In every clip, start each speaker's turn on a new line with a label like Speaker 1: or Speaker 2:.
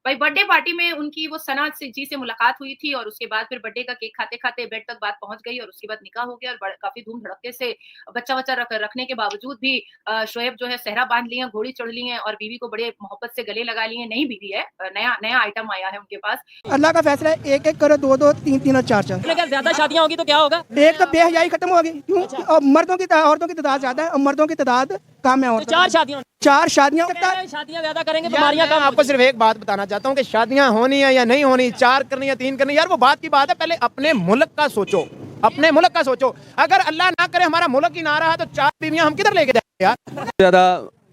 Speaker 1: भाई birthday party में उनकी वो सना जी से मुलाकात हुई थी और उसके बाद फिर बर्थडे का केक खाते-खाते बेड तक बात पहुँच गई और उसके बाद निकाह हो गया और काफ़ी धूम-धड़क्के से बच्चा-वच्चा रखने के बावजूद भी शोएब जो है सेहरा बाँध लिए हैं, घोड़ी चढ़ ली हैं और बीवी को बड़े मोहब्बत से गले लगा लिए हैं। नई बीवी है, नया नया आइटम आया है उनके पास।
Speaker 2: अल्लाह का फैसला है, एक एक करो, दो दो, तीन तीन और चार चार।
Speaker 3: अगर ज्यादा शादियां होगी तो क्या होगा?
Speaker 2: एक तो बेहयाई खत्म होगी, क्यों? और औरतों की तादाद ज्यादा है और मर्दों की तादाद कम है।
Speaker 3: तो चार शादियां
Speaker 2: शादियां
Speaker 3: ज्यादा करेंगे, बीमारियां कम।
Speaker 4: आपको सिर्फ एक बात बताना चाहता हूँ कि शादियां होनी है या नहीं होनी, 4 करनी या 3 करनी, यार वो बात की बात है। पहले अपने मुल्क का सोचो, अपने मुल्क का सोचो। अगर अल्लाह ना करे हमारा मुल्क ही ना रहा तो 4 बीवियां हम किधर लेके जाएंगे यार।
Speaker 5: ज्यादा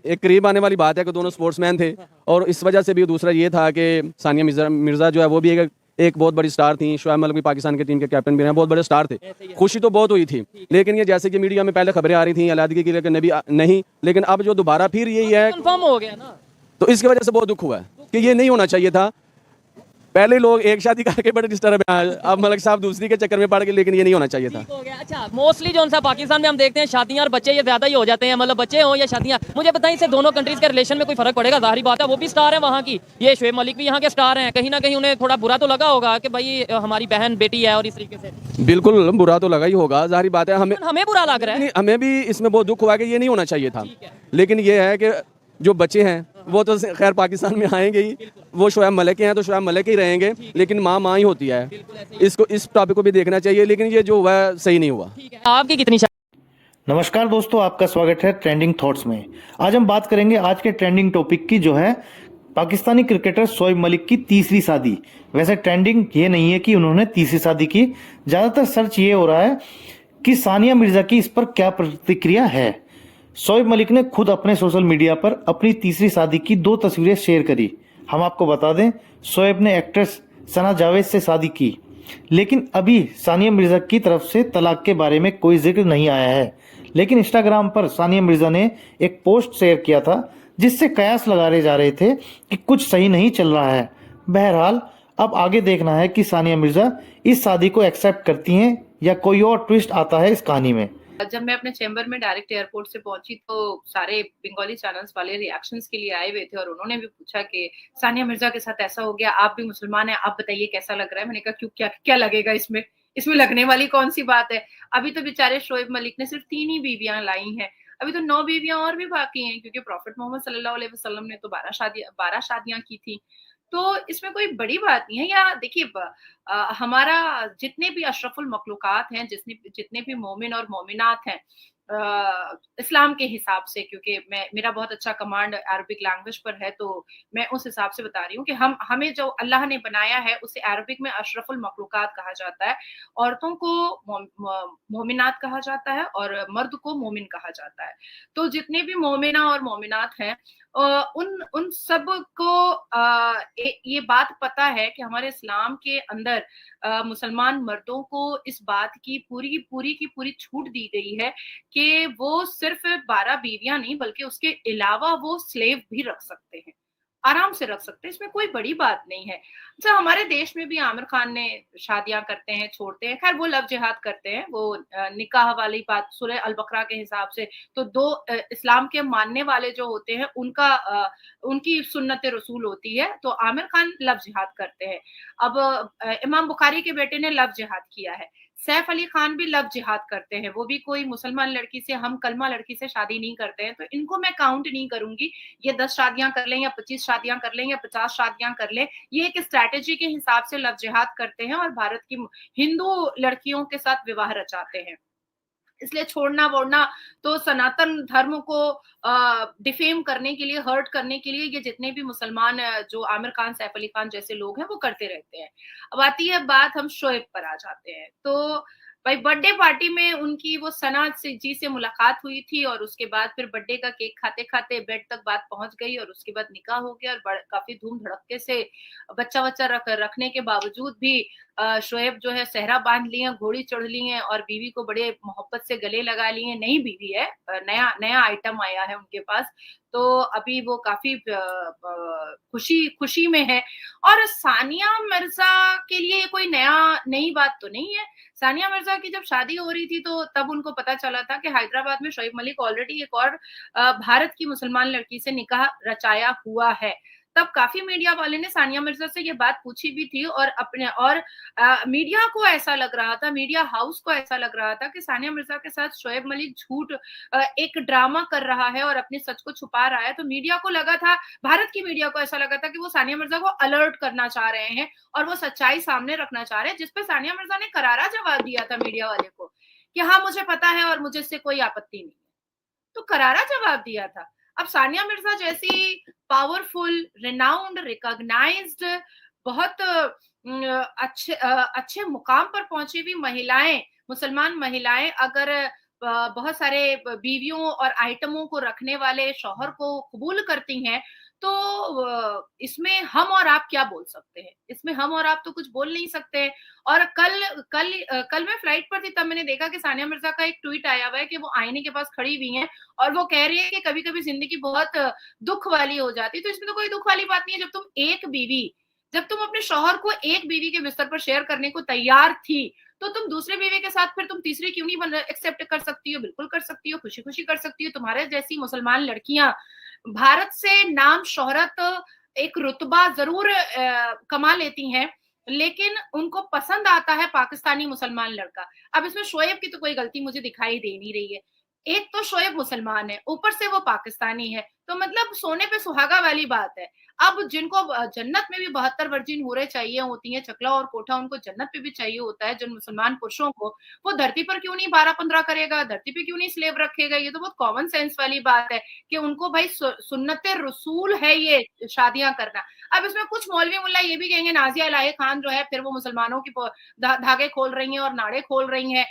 Speaker 5: एक करीब आने वाली बात है कि दोनों स्पोर्ट्समैन थे और इस वजह से भी दूसरा ये था कि सानिया मिर्जा जो है वो भी एक बहुत बड़ी स्टार थी। शोएब मलिक भी पाकिस्तान के टीम के कैप्टन भी हैं, बहुत बड़े स्टार थे। खुशी तो बहुत हुई थी, लेकिन ये जैसे कि मीडिया में पहले खबरें आ रही थी अलहदगी की, लेकिन नहीं, लेकिन अब जो दोबारा फिर यही है
Speaker 3: कंफर्म हो गया ना,
Speaker 5: तो इसकी वजह से बहुत दुख हुआ है कि ये नहीं होना चाहिए था। पहले लोग एक शादी करके बड़े डिस्टर्ब हैं, अब मलिक साहब दूसरी के चक्कर में पड़ गए, लेकिन ये नहीं होना चाहिए था।
Speaker 3: हो गया। अच्छा, मोस्टली जो सा पाकिस्तान में हम देखते हैं शादियां और बच्चे ये ज्यादा ही हो जाते हैं, मतलब बच्चे हो या शादियां। मुझे बताएं इससे दोनों कंट्रीज के रिलेशन में कोई फर्क पड़ेगा? जाहिर बात है, वो भी स्टार है वहाँ की, ये शोएब मलिक भी यहाँ के स्टार हैं। कहीं ना कहीं उन्हें थोड़ा बुरा तो लगा होगा कि भाई हमारी बहन बेटी है और इस तरीके से।
Speaker 5: बिल्कुल बुरा तो लगा ही होगा, जाहिर बात है।
Speaker 3: हमें बुरा लग रहा है,
Speaker 5: हमें भी इसमें बहुत दुख हुआ कि ये नहीं होना चाहिए था, लेकिन ये है कि जो बच्चे हैं वो तो खैर पाकिस्तान में आएंगे ही, वो शोएब मलिक के हैं तो शोएब मलिक ही रहेंगे, लेकिन माँ ही होती है। इसको इस टॉपिक को भी देखना चाहिए, लेकिन ये जो हुआ सही नहीं हुआ।
Speaker 3: आपकी कितनी
Speaker 6: नमस्कार दोस्तों, आपका स्वागत है ट्रेंडिंग थॉट्स में। आज हम बात करेंगे आज के ट्रेंडिंग टॉपिक की, जो है पाकिस्तानी क्रिकेटर शोएब मलिक की तीसरी शादी। वैसे ट्रेंडिंग ये नहीं है कि उन्होंने तीसरी शादी की, ज्यादातर सर्च ये हो रहा है कि सानिया मिर्जा की इस पर क्या प्रतिक्रिया है। शोएब मलिक ने खुद अपने सोशल मीडिया पर अपनी तीसरी शादी की 2 तस्वीरें शेयर करी। हम आपको बता दें, शोएब ने एक्ट्रेस सना जावेद से शादी की, लेकिन अभी सानिया मिर्जा की तरफ से तलाक के बारे में कोई जिक्र नहीं आया है। लेकिन इंस्टाग्राम पर सानिया मिर्जा ने एक पोस्ट शेयर किया था जिससे कयास लगाए जा रहे थे कि कुछ सही नहीं चल रहा है। बहरहाल अब आगे देखना है कि सानिया मिर्जा इस शादी को एक्सेप्ट करती हैं या कोई और ट्विस्ट आता है इस कहानी में।
Speaker 1: जब मैं अपने चैम्बर में डायरेक्ट एयरपोर्ट से पहुंची तो सारे बंगाली चैनल्स वाले रिएक्शंस के लिए आए हुए थे और उन्होंने भी पूछा कि सानिया मिर्जा के साथ ऐसा हो गया, आप भी मुसलमान हैं, आप बताइए कैसा लग रहा है। मैंने कहा क्यों, क्या लगेगा इसमें लगने वाली कौन सी बात है। अभी तो बेचारे शोएब मलिक ने सिर्फ 3 ही बीवियां लाई हैं, अभी तो 9 बीवियां और भी बाकी हैं, क्योंकि प्रॉफिट मोहम्मद सल्लल्लाहु अलैहि वसल्लम ने तो 12 शादियां की थी। तो इसमें कोई बड़ी बात नहीं है। या देखिए, हमारा जितने भी अशरफुल मखलूकात हैं, जितने भी मोमिन और मोमिनात हैं इस्लाम के हिसाब से, क्योंकि मेरा बहुत अच्छा कमांड अरबिक लैंग्वेज पर है, तो मैं उस हिसाब से बता रही हूँ कि हमें जो अल्लाह ने बनाया है उसे अरबिक में अशरफुल मखलूकात कहा जाता है। औरतों को मोमिनात कहा जाता है और मर्द को मोमिन कहा जाता है। तो जितने भी मोमिना और मोमिनात हैं उन सब को ये बात पता है कि हमारे इस्लाम के अंदर मुसलमान मर्दों को इस बात की पूरी छूट दी गई है कि वो सिर्फ 12 बीवियां नहीं बल्कि उसके अलावा वो स्लेव भी रख सकते हैं, आराम से रख सकते हैं, इसमें कोई बड़ी बात नहीं है। अच्छा, हमारे देश में भी आमिर खान ने शादियां करते हैं, छोड़ते हैं, खैर वो लव जिहाद करते हैं, वो निकाह वाली बात सूरह अल बकरा के हिसाब से तो 2 इस्लाम के मानने वाले जो होते हैं उनकी सुन्नत रसूल होती है, तो आमिर खान लव जिहाद करते हैं। अब इमाम बुखारी के बेटे ने लव जिहाद किया है, सैफ अली खान भी लव जिहाद करते हैं, वो भी कोई मुसलमान लड़की से, हम कलमा लड़की से शादी नहीं करते हैं, तो इनको मैं काउंट नहीं करूंगी। ये 10 शादियां कर लें या 25 शादियां कर लें या 50 शादियां कर लें, ये एक स्ट्रैटेजी के हिसाब से लव जिहाद करते हैं और भारत की हिंदू लड़कियों के साथ विवाह रचाते हैं। इसलिए छोड़ना वोड़ना तो सनातन धर्म को डिफेम करने के लिए, हर्ट करने के लिए ये जितने भी मुसलमान जो आमिर खान, सैफ अली खान जैसे लोग हैं वो करते रहते हैं। अब आती है बात, हम शोएब पर आ जाते हैं। तो भाई बर्थडे पार्टी में उनकी वो सना जी से मुलाकात हुई थी और उसके बाद फिर बर्थडे का केक खाते-खाते बेड तक बात पहुंच गई और उसके बाद निकाह हो गया और काफी धूम-धड़क्के से बच्चा-वच्चा रखने के बावजूद भी शोएब जो है सेहरा बाँध लिए हैं, घोड़ी चढ़ ली हैं और बीवी को बड़े मोहब्बत से गले लगा लिए हैं। नई बीवी है, नया आइटम आया है उनके पास, तो अभी वो काफ़ी खुशी में है। और सानिया मिर्ज़ा के लिए ये कोई नई बात तो नहीं है। सानिया मिर्ज़ा की जब शादी हो रही थी तो तब उनको पता चला था कि हैदराबाद में शोएब मलिक ऑलरेडी एक और भारत की मुसलमान लड़की से निकाह रचाया हुआ है। तब काफी मीडिया वाले ने सानिया मिर्जा से ये बात पूछी भी थी और मीडिया को ऐसा लग रहा था, मीडिया हाउस को ऐसा लग रहा था कि सानिया मिर्जा के साथ शोएब मलिक झूठ एक ड्रामा कर रहा है और अपने सच को छुपा रहा है। तो मीडिया को लगा था, भारत की मीडिया को ऐसा लगा था कि वो सानिया मिर्जा को अलर्ट करना चाह रहे हैं और वो सच्चाई सामने रखना चाह रहे हैं, जिसपे सानिया मिर्जा ने करारा जवाब दिया था मीडिया वाले को कि हाँ मुझे पता है और मुझे इससे कोई आपत्ति नहीं है। तो करारा जवाब दिया था। अब सानिया मिर्जा जैसी पावरफुल, रिनाउंड, रिकॉग्नाइज्ड, बहुत अच्छे मुकाम पर पहुंची हुई महिलाएं, मुसलमान महिलाएं अगर बहुत सारे बीवियों और आइटमों को रखने वाले शौहर को कबूल करती हैं, तो इसमें हम और आप क्या बोल सकते हैं? इसमें हम और आप तो कुछ बोल नहीं सकते। और कल मैं फ्लाइट पर थी, तब मैंने देखा कि सानिया मिर्जा का एक ट्वीट आया हुआ है कि वो आईने के पास खड़ी हुई हैं और वो कह रही है कि कभी कभी जिंदगी बहुत दुख वाली हो जाती है। तो इसमें तो कोई दुख वाली बात नहीं है। जब तुम अपने शौहर को एक बीवी के बिस्तर पर शेयर करने को तैयार थी, तो तुम दूसरे बीवी के साथ फिर तुम तीसरी क्यों नहीं एक्सेप्ट कर सकती हो? बिल्कुल कर सकती हो, खुशी खुशी कर सकती हो। तुम्हारे जैसी मुसलमान लड़कियां भारत से नाम शोहरत, एक रुतबा जरूर कमा लेती हैं, लेकिन उनको पसंद आता है पाकिस्तानी मुसलमान लड़का। अब इसमें शोएब की तो कोई गलती मुझे दिखाई दे नहीं रही है। एक तो शोएब मुसलमान है, ऊपर से वो पाकिस्तानी है, तो मतलब सोने पे सुहागा वाली बात है। अब जिनको जन्नत में भी 72 वर्जिन हूरें चाहिए होती हैं, चकला और कोठा उनको जन्नत पे भी चाहिए होता है, जिन मुसलमान पुरुषों को, वो धरती पर क्यों नहीं 12-15 करेगा? धरती पे क्यों नहीं स्लेव रखेगा? ये तो बहुत कॉमन सेंस वाली बात है कि उनको भाई सुन्नत रसूल है ये शादियां करना। अब इसमें कुछ मौलवी मुल्ला ये भी कहेंगे नाजिया इलाही खान जो है फिर वो मुसलमानों की धागे खोल रही हैं और नाड़े खोल रही हैं,